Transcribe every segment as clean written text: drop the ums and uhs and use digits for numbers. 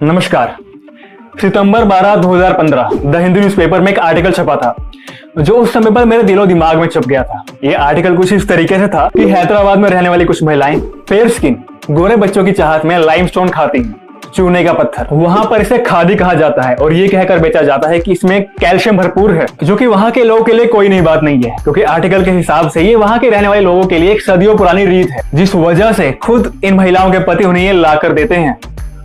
नमस्कार। सितंबर 12, 2015 the Hindu newspaper में एक आर्टिकल छपा था जो उस समय पर मेरे दिलो दिमाग में छप गया था। ये आर्टिकल कुछ इस तरीके से था कि हैदराबाद में रहने वाली कुछ महिलाएं फेयर स्किन गोरे बच्चों की चाहत में लाइमस्टोन खाती हैं, चूने का पत्थर। वहां पर इसे खादी कहा जाता है और ये कहकर बेचा जाता है कि इसमें कैल्शियम भरपूर है, जो कि वहां के लोगों के लिए कोई नई बात नहीं है, क्योंकि आर्टिकल के हिसाब से ये वहां के रहने वाले लोगों के लिए एक सदियों पुरानी रीत है, जिस वजह से खुद इन महिलाओं के पति उन्हें ये ला कर देते हैं।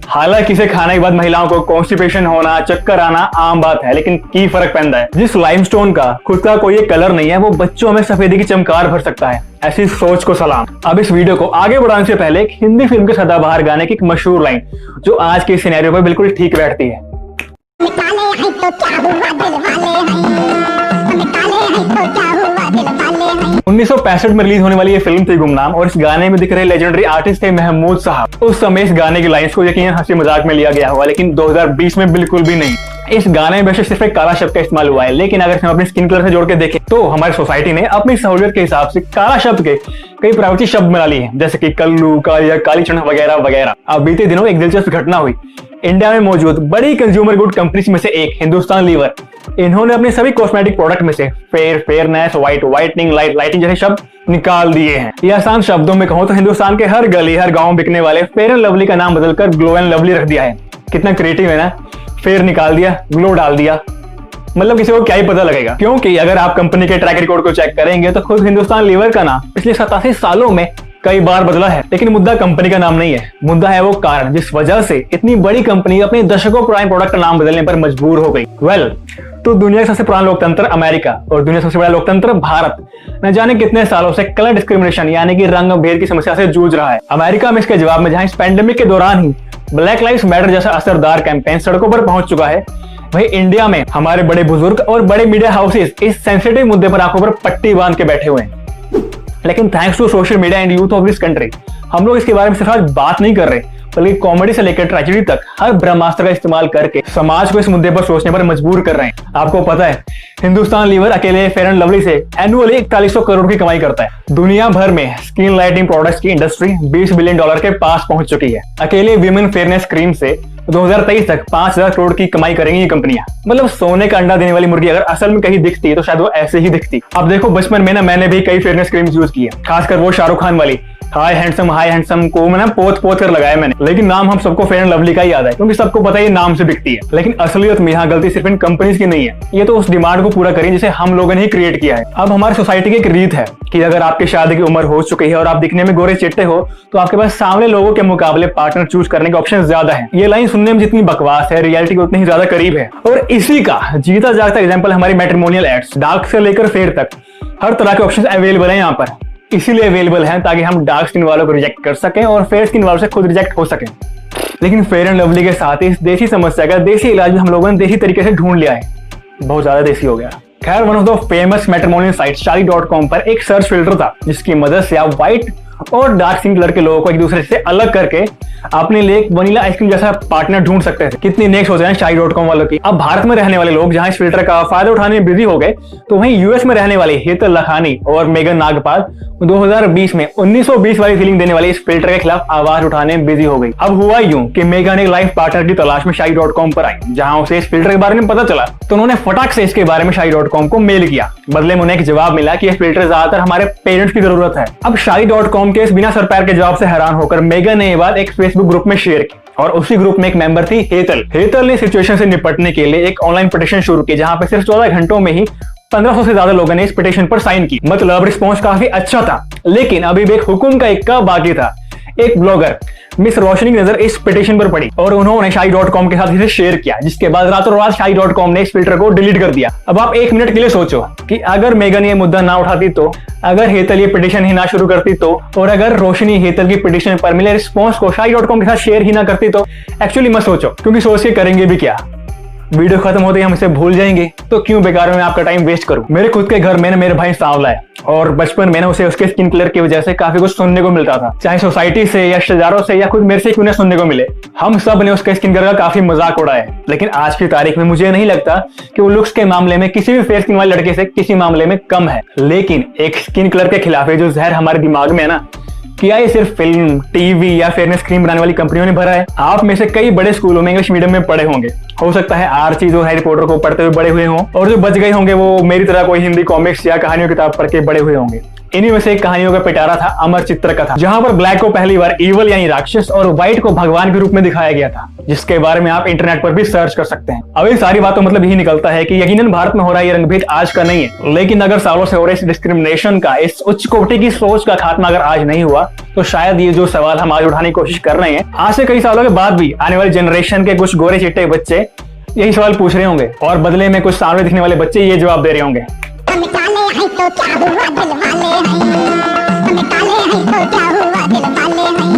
हालांकि इसे खाने के बाद महिलाओं को कॉन्स्टिपेशन होना, चक्कर आना आम बात है, लेकिन की फर्क पैदा है। जिस लाइमस्टोन का खुद का कोई कलर नहीं है, वो बच्चों में सफेदी की चमकार भर सकता है। ऐसी सोच को सलाम। अब इस वीडियो को आगे बढ़ाने से पहले एक हिंदी फिल्म के सदाबहार गाने की एक मशहूर लाइन जो आज के सिनेरियो पर बिल्कुल ठीक बैठती है। 1965 में रिलीज होने वाली ये फिल्म थी गुमनाम, और इस गाने में दिख रहे लेजेंडरी आर्टिस्ट थे महमूद साहब। उस समय इस गाने की लाइंस को यकीनन हंसी मजाक में लिया गया हुआ, लेकिन 2020 में बिल्कुल भी नहीं। इस गाने में बेशक सिर्फ एक काला शब्द का इस्तेमाल हुआ है, लेकिन अगर हम अपने स्किन कलर से जोड़ के देखें तो हमारी सोसाइटी ने अपनी सहूलियत के हिसाब से काला शब्द के कई प्राकृतिक शब्द बना लिए हैं, जैसे कि कल्लू, कालिया, काली चढ़ वगैरह वगैरह। अब बीते दिनों एक दिलचस्प घटना हुई। इंडिया में मौजूद बड़ी कंज्यूमर गुड कंपनीज में से एक हिंदुस्तान लीवर, इन्होंने अपने सभी कॉस्मेटिक प्रोडक्ट में से fair, fairness, white, whitening, lighting जैसे शब्द निकाल दिए हैं। ये आसान शब्दों में कहूं तो हिंदुस्तान के हर गली, हर गांव में बिकने वाले फेयर एंड लवली का नाम बदलकर ग्लो एंड लवली रख दिया है। कितना क्रिएटिव है ना। फेयर निकाल दिया, ग्लो डाल दिया, मतलब किसी को क्या ही पता लगेगा। क्योंकि अगर आप कंपनी के ट्रैक रिकॉर्ड को चेक करेंगे तो खुद हिंदुस्तान लीवर का नाम पिछले 87 सालों में कई बार बदला है। लेकिन मुद्दा कंपनी का नाम नहीं है, मुद्दा है वो कारण जिस वजह से इतनी बड़ी कंपनी अपने दशकों पुराने प्रोडक्ट का नाम बदलने पर मजबूर हो गई। तो दुनिया का सबसे पुराना लोकतंत्र अमेरिका और दुनिया का सबसे बड़ा लोकतंत्र भारत न जाने कितने सालों से कलर डिस्क्रिमिनेशन यानी कि रंग भेद की समस्या से जूझ रहा है। अमेरिका में इसके जवाब में जहां इस पैंडेमिक के दौरान ही ब्लैक लाइव्स मैटर जैसा असरदार कैंपेन सड़कों पर पहुंच चुका है, वहीं इंडिया में हमारे बड़े बुजुर्ग और बड़े मीडिया हाउसेस इस सेंसिटिव मुद्दे पर आंखों पर पट्टी बांध के बैठे हुए हैं। लेकिन thanks to social media and youth of this country हम लोग इसके बारे में सिर्फ आज बात नहीं कर रहे, बल्कि कॉमेडी से लेकर ट्रेजेडी तक हर ब्रह्मास्त्र का इस्तेमाल करके समाज को इस मुद्दे पर सोचने पर मजबूर कर रहे हैं। आपको पता है हिंदुस्तान लीवर अकेले फेयर एंड लवली से एनुअली 4100 करोड़ की कमाई करता है। दुनिया भर में स्किन लाइटिंग प्रोडक्ट्स की इंडस्ट्री $20 बिलियन के पास पहुंच चुकी है। अकेले विमेन फेयरनेस क्रीम से 2023 तक 5000 करोड़ की कमाई करेंगी ये कंपनियां। मतलब सोने का अंडा देने वाली मुर्गी अगर असल में कहीं दिखती है तो शायद वो ऐसे ही दिखती। अब देखो बचपन में ना मैंने भी कई फेयरनेस क्रीम्स यूज की है, खासकर वो शाहरुख खान वाली हाय हैंडसम को मैंने पोत कर लगाया मैंने। लेकिन नाम हम सबको फेयर एंड लवली का ही याद है, क्योंकि सबको पता है ये नाम से बिकती है। लेकिन असलियत में यहाँ गलती सिर्फ इन कंपनीज की नहीं है, ये तो उस डिमांड को पूरा करें जिसे हम लोगों ने ही क्रिएट किया है। अब हमारी सोसाइटी की एक रीत है कि अगर आपकी शादी की उम्र हो चुकी है और आप दिखने में गोरे चिट्टे हो तो आपके पास सामने लोगों के मुकाबले पार्टनर चूज करने के ऑप्शन ज्यादा है। ये लाइन सुनने में जितनी बकवास है, रियलिटी को उतनी ही ज्यादा करीब है। और इसी का जीता जागता एग्जाम्पल हमारी मैट्रिमोनियल एड्स। डार्क से लेकर फेयर तक हर तरह के ऑप्शन अवेलेबल है यहाँ पर, इसीलिए अवेलेबल है ताकि हम डार्क स्किन वालों को रिजेक्ट कर सकें और फेयर स्किन वालों से खुद रिजेक्ट हो सकें। लेकिन फेयर एंड लवली के साथ इस देसी समस्या का देसी इलाज भी हम लोगों ने देसी तरीके से ढूंढ लिया है, बहुत ज्यादा देसी हो गया। खैर one of the famous matrimonial site शादी.com पर एक सर्च फिल्टर था जिसकी मदद से आप व्हाइट और डार्क स्किन कलर के लोगों को एक दूसरे से अलग करके अपने लिए एक वनीला आइसक्रीम जैसा पार्टनर ढूंढ सकते थे। कितनी नेक्स्ट हो जाए शादी.com वालों की। अब भारत में रहने वाले लोग जहां इस फिल्टर का फायदा उठाने में बिजी हो गए, तो वहीं यूएस में रहने वाले हेतल लखानी और मेगन नागपाल 2020 में 1920 वाली फीलिंग देने वाले इस फिल्टर के खिलाफ आवाज उठाने में बिजी हो गई। अब हुआ यूं कि मेगन एक लाइफ पार्टनर की तलाश में शादी.com पर आई, जहां उसे इस फिल्टर के बारे में पता चला तो उन्होंने फटाक से इसके बारे में शादी.com को मेल किया। बदले में उन्हें एक जवाब मिला कि यह फिल्टर ज्यादातर हमारे पेरेंट्स की जरूरत है। अब शादी.com के इस बिना सर पैर के जवाब से हैरान होकर मेगन ने ये बात एक फेसबुक ग्रुप में शेयर की, और उसी ग्रुप में एक मेंबर थी हेतल ने सिचुएशन से निपटने के लिए एक ऑनलाइन पिटीशन शुरू की, जहां पे सिर्फ 14 घंटों में ही 1500 से ज्यादा लोगों ने इस पिटीशन पर साइन की। मतलब रिस्पॉन्स काफी अच्छा था, लेकिन अभी भी एक हुक्म का इक्का बाकी था। एक ब्लॉगर मिस रोशनी की नजर इस पिटीशन पर पड़ी और उन्होंने शादी.com के साथ इसे शेयर किया, जिसके बाद रातों रात शादी.com ने इस फिल्टर को डिलीट कर दिया। अब आप एक मिनट के लिए सोचो कि अगर मेगन ये मुद्दा ना उठाती तो, अगर हेतल ये पिटीशन ही ना शुरू करती तो, और अगर रोशनी हेतल की पिटीशन पर मिले रिस्पॉन्स को शादी.com के साथ शेयर ही ना करती तो। एक्चुअली मत सोचो, क्योंकि सोच के करेंगे भी क्या। वीडियो खत्म होते ही हम इसे भूल जाएंगे, तो क्यों बेकार में आपका टाइम वेस्ट करूं। मेरे खुद के घर में ना मेरे भाई सांवला है और बचपन में ना उसे उसके स्किन कलर की वजह से काफी कुछ सुनने को मिलता था, चाहे सोसाइटी से या रिश्तेदारों से या खुद मेरे से क्यों ना सुनने को मिले। हम सब ने उसके स्किन कलर का काफी मजाक उड़ाया, लेकिन आज की तारीख में मुझे नहीं लगता कि वो लुक्स के मामले में किसी भी फेयर स्किन वाले लड़के से किसी मामले में कम है। लेकिन एक स्किन कलर के खिलाफ जो जहर हमारे दिमाग में है ना, क्या ये सिर्फ फिल्म, टीवी या फेयरनेस क्रीम बनाने वाली कंपनियों ने भरा है? आप में से कई बड़े स्कूलों में इंग्लिश मीडियम में पढ़े होंगे, हो सकता है आर्चीज और हैरी पॉटर को पढ़ते हुए बड़े हुए हों, और जो बच गए होंगे वो मेरी तरह कोई हिंदी कॉमिक्स या कहानियों किताब पढ़ के बड़े हुए होंगे। इन्हीं में से एक कहानियों का पिटारा था अमर चित्र कथा, जहां पर ब्लैक को पहली बार इवल यानी राक्षस और व्हाइट को भगवान के रूप में दिखाया गया था, जिसके बारे में आप इंटरनेट पर भी सर्च कर सकते हैं। अब इन सारी बातों मतलब यही निकलता है कि यकीनन भारत में हो रहा ये रंगभेद आज का नहीं है, लेकिन अगर सालों से हो रहे इस डिस्क्रिमिनेशन का, इस उच्च कोटि की सोच का खात्मा अगर आज नहीं हुआ, तो शायद ये जो सवाल हम आज उठाने की कोशिश कर रहे हैं, आज से कई सालों के बाद भी आने वाली जनरेशन के कुछ गोरे चिट्टे बच्चे यही सवाल पूछ रहे होंगे, और बदले में कुछ सामने दिखने वाले बच्चे ये जवाब दे रहे होंगे। हम काले हैं तो क्या हुआ, दिल वाले हैं। हम काले हैं तो क्या